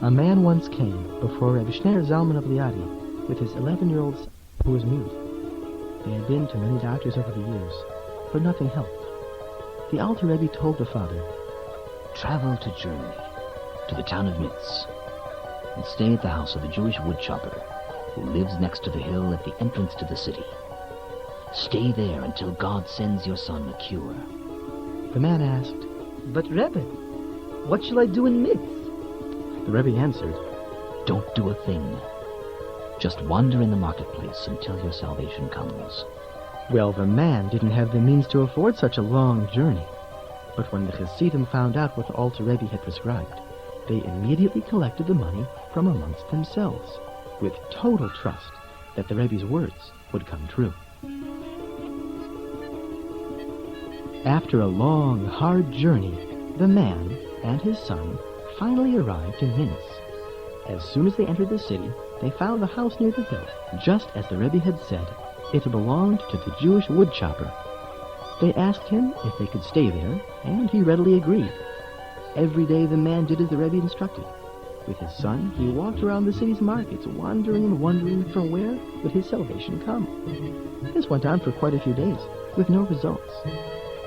A man once came before Rebbe Shner Zalman of Liadi with his 11-year-old son who was mute. They had been to many doctors over the years, but nothing helped. The Alter Rebbe told the father, "Travel to Germany, to the town of Mitz, and stay at the house of a Jewish woodchopper who lives next to the hill at the entrance to the city. Stay there until God sends your son a cure." The man asked, "But Rebbe, what shall I do in Mitz?" The Rebbe answered, "Don't do a thing. Just wander in the marketplace until your salvation comes." Well, the man didn't have the means to afford such a long journey. But when the Hasidim found out what the Alter Rebbe had prescribed, they immediately collected the money from amongst themselves, with total trust that the Rebbe's words would come true. After a long, hard journey, the man and his son finally arrived in Minsk. As soon as they entered the city, they found the house near the hill, just as the Rebbe had said. It belonged to the Jewish woodchopper. They asked him if they could stay there, and he readily agreed. Every day the man did as the Rebbe instructed. With his son, he walked around the city's markets, wandering and wondering from where would his salvation come. This went on for quite a few days, with no results.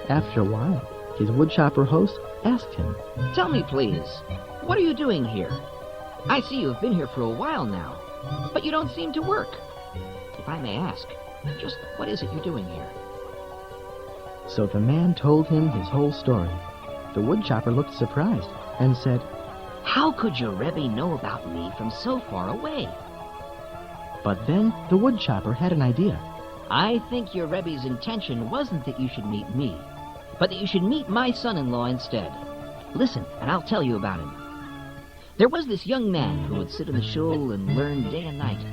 After a while, his woodchopper host asked him, "Tell me, please, what are you doing here? I see you have been here for a while now, but you don't seem to work. If I may ask, just what is it you're doing here?" So the man told him his whole story. The woodchopper looked surprised and said, "How could your Rebbe know about me from so far away?" But then the woodchopper had an idea. "I think your Rebbe's intention wasn't that you should meet me, but that you should meet my son-in-law instead. Listen, and I'll tell you about him. There was this young man who would sit in the shul and learn day and night.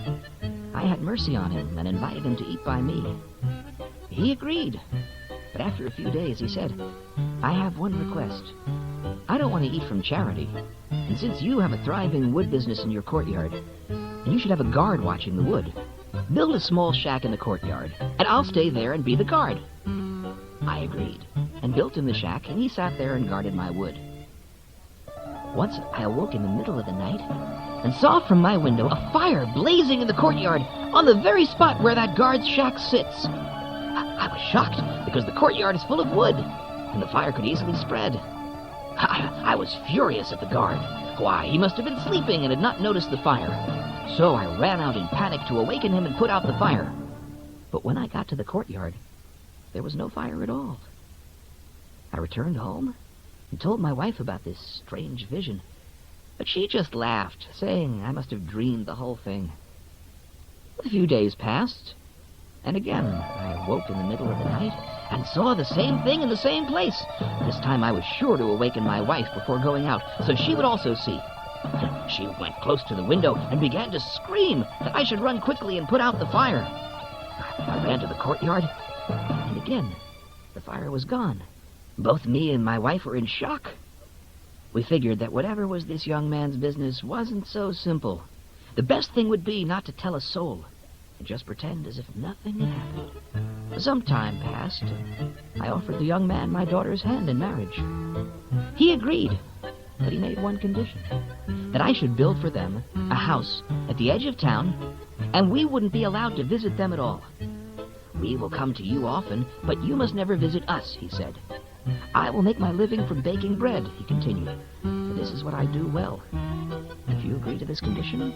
I had mercy on him and invited him to eat by me. He agreed, but after a few days he said, 'I have one request. I don't want to eat from charity, and since you have a thriving wood business in your courtyard, and you should have a guard watching the wood, build a small shack in the courtyard, and I'll stay there and be the guard.' I agreed, and built him the shack, and he sat there and guarded my wood. Once I awoke in the middle of the night and saw from my window a fire blazing in the courtyard on the very spot where that guard's shack sits. I was shocked because the courtyard is full of wood, and the fire could easily spread. I was furious at the guard. Why, he must have been sleeping and had not noticed the fire. So I ran out in panic to awaken him and put out the fire. But when I got to the courtyard, there was no fire at all. I returned home and told my wife about this strange vision, but she just laughed, saying I must have dreamed the whole thing. A few days passed, and again I woke in the middle of the night and saw the same thing in the same place. This time I was sure to awaken my wife before going out, so she would also see. She went close to the window and began to scream that I should run quickly and put out the fire. I ran to the courtyard, and again the fire was gone. Both me and my wife were in shock. We figured that whatever was this young man's business wasn't so simple. The best thing would be not to tell a soul, and just pretend as if nothing had happened. Some time passed, and I offered the young man my daughter's hand in marriage. He agreed, but he made one condition, that I should build for them a house at the edge of town, and we wouldn't be allowed to visit them at all. "We will come to you often, but you must never visit us," he said. "I will make my living from baking bread," he continued, "for this is what I do well. If you agree to this condition,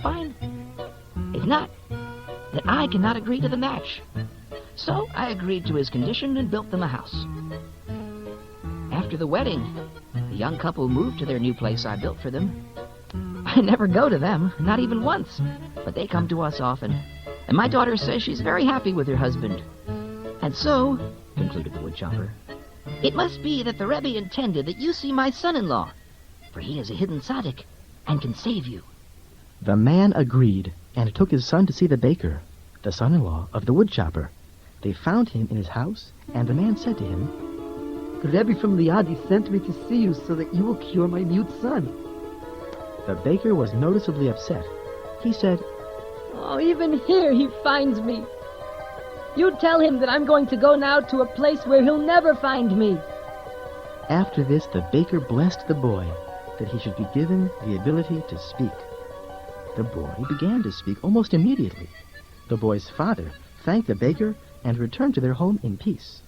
fine. If not, then I cannot agree to the match." So I agreed to his condition and built them a house. After the wedding, the young couple moved to their new place I built for them. I never go to them, not even once, but they come to us often, and my daughter says she's very happy with her husband. "And so," concluded the woodchopper, "it must be that the Rebbe intended that you see my son-in-law, for he is a hidden tzaddik and can save you." The man agreed and took his son to see the baker, the son-in-law of the woodchopper. They found him in his house, and the man said to him, "The Rebbe from Liadi sent me to see you so that you will cure my mute son." The baker was noticeably upset. He said, "Oh, even here he finds me. You tell him that I'm going to go now to a place where he'll never find me." After this, the baker blessed the boy, that he should be given the ability to speak. The boy began to speak almost immediately. The boy's father thanked the baker and returned to their home in peace.